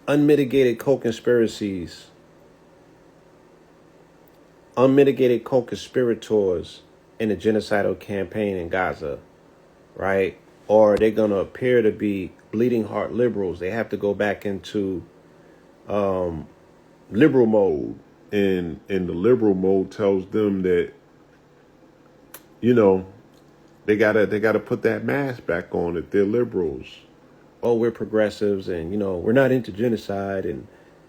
unmitigated co-conspiracies, unmitigated co-conspirators in the genocidal campaign in Gaza, right? Or they're going to appear to be bleeding heart liberals. They have to go back into liberal mode. And the liberal mode tells them that, you know, they gotta put that mask back on that they're liberals. oh, we're progressives and, we're not into genocide and,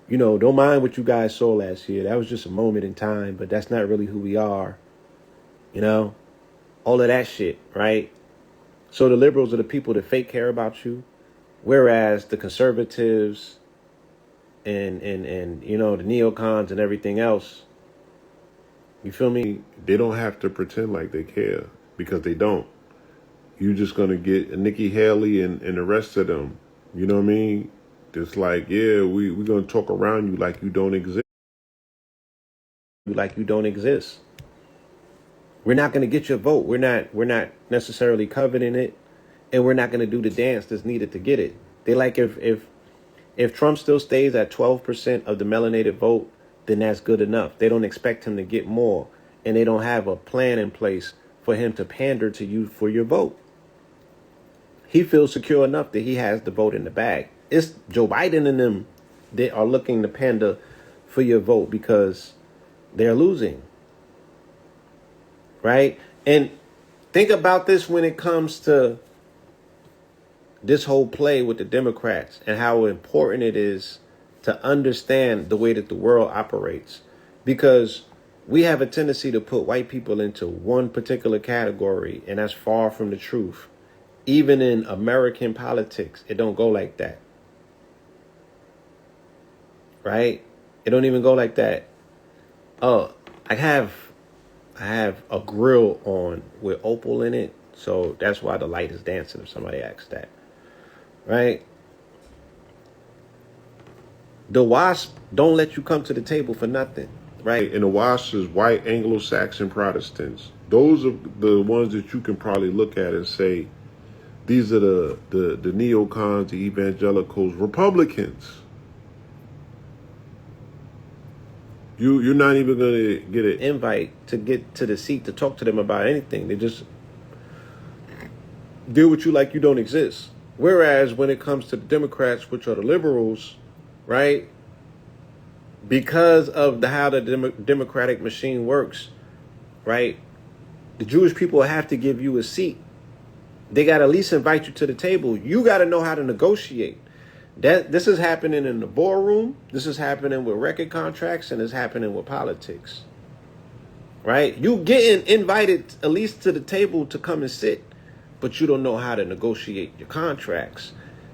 don't mind what you guys saw last year. That was just a moment in time, but that's not really who we are. All of that shit, right? So the liberals are the people that fake care about you, whereas the conservatives and the neocons and everything else, you feel me? They don't have to pretend like they care because they don't. You're just going to get Nikki Haley and the rest of them. You know what I mean? It's like, yeah, we're going to talk around you like you don't exist. Like you don't exist. We're not going to get your vote. We're not necessarily coveting it, and we're not going to do the dance that's needed to get it. They like if Trump still stays at 12% of the melanated vote, then that's good enough. They don't expect him to get more, and they don't have a plan in place for him to pander to you for your vote. He feels secure enough that he has the vote in the bag. It's Joe Biden and them that are looking to pander for your vote because they're losing. Right? And think about this when it comes to this whole play with the Democrats and how important it is to understand the way that the world operates. Because we have a tendency to put white people into one particular category, and that's far from the truth. Even in American politics, it don't go like that. Right? It don't even go like that. Oh, I have a grill on with opal in it, so that's why the light is dancing if somebody asks that. Right? The WASP don't let you come to the table for nothing. Right? And the WASP is white Anglo-Saxon Protestants. Those are the ones that you can probably look at and say, these are the neocons, the evangelicals, Republicans. You're not even going to get an invite to get to the seat to talk to them about anything. They just deal with you like you don't exist. Whereas when it comes to the Democrats, which are the liberals, right? Because of how the democratic machine works, right? The Jewish people have to give you a seat. They got to at least invite you to the table. You got to know how to negotiate. This is happening in the boardroom. This is happening with record contracts, and it's happening with politics. Right? You getting invited at least to the table to come and sit, but you don't know how to negotiate your contracts.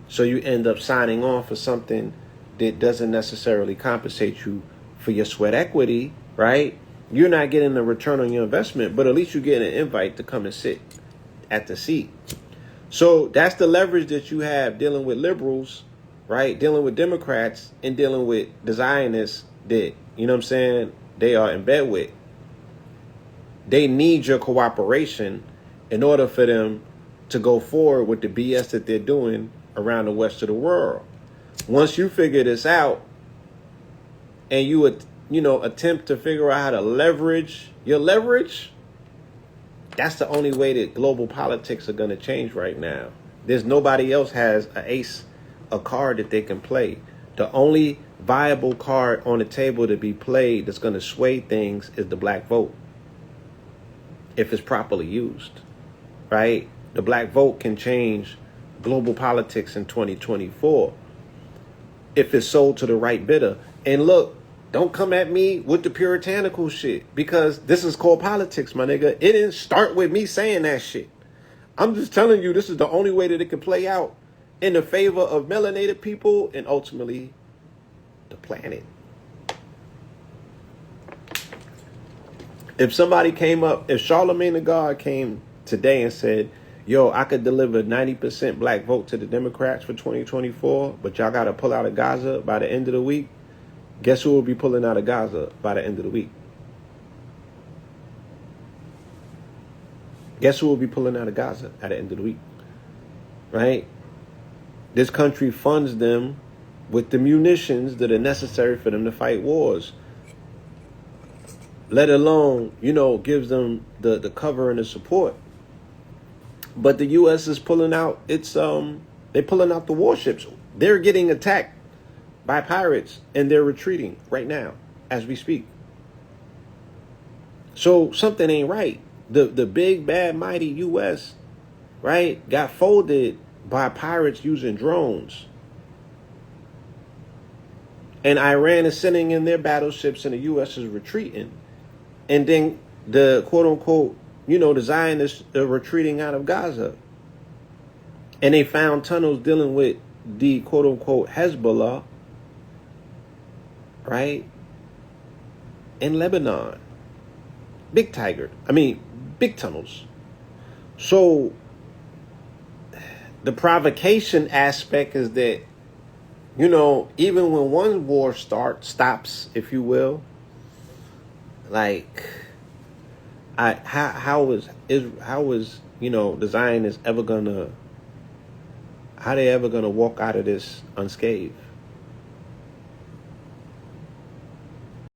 So you end up signing on for something that doesn't necessarily compensate you for your sweat equity, right? You're not getting a return on your investment, but at least you're getting an invite to come and sit at the seat. So that's the leverage that you have dealing with liberals, right? Dealing with Democrats and dealing with the Zionists that, they are in bed with. They need your cooperation in order for them to go forward with the BS that they're doing around the rest of the world. Once you figure this out and you attempt to figure out how to leverage your leverage, that's the only way that global politics are going to change right now. There's nobody else has a card that they can play. The only viable card on the table to be played that's going to sway things is the black vote, if it's properly used, right? The black vote can change global politics in 2024 if it's sold to the right bidder. And look, don't come at me with the puritanical shit, because this is called politics, my nigga. It didn't start with me saying that shit. I'm just telling you this is the only way that it can play out in the favor of melanated people and ultimately the planet. If somebody came up, if Charlemagne the God came today and said, yo, I could deliver 90% black vote to the Democrats for 2024, but y'all got to pull out of Gaza by the end of the week, guess who will be pulling out of Gaza by the end of the week? Guess who will be pulling out of Gaza at the end of the week? Right? This country funds them with the munitions that are necessary for them to fight wars. Let alone, gives them the cover and the support. But the U.S. is pulling out they're pulling out the warships. They're getting attacked by pirates and they're retreating right now as we speak. So something ain't right. The big bad mighty U.S., right, got folded by pirates using drones. And Iran is sending in their battleships and the U.S. is retreating. And then the quote unquote, the Zionists are retreating out of Gaza. And they found tunnels dealing with the quote unquote Hezbollah, right, in Lebanon. Big tunnels. So the provocation aspect is that, even when one war stops, if you will, like, how is the Zionists ever gonna, how they ever gonna walk out of this unscathed?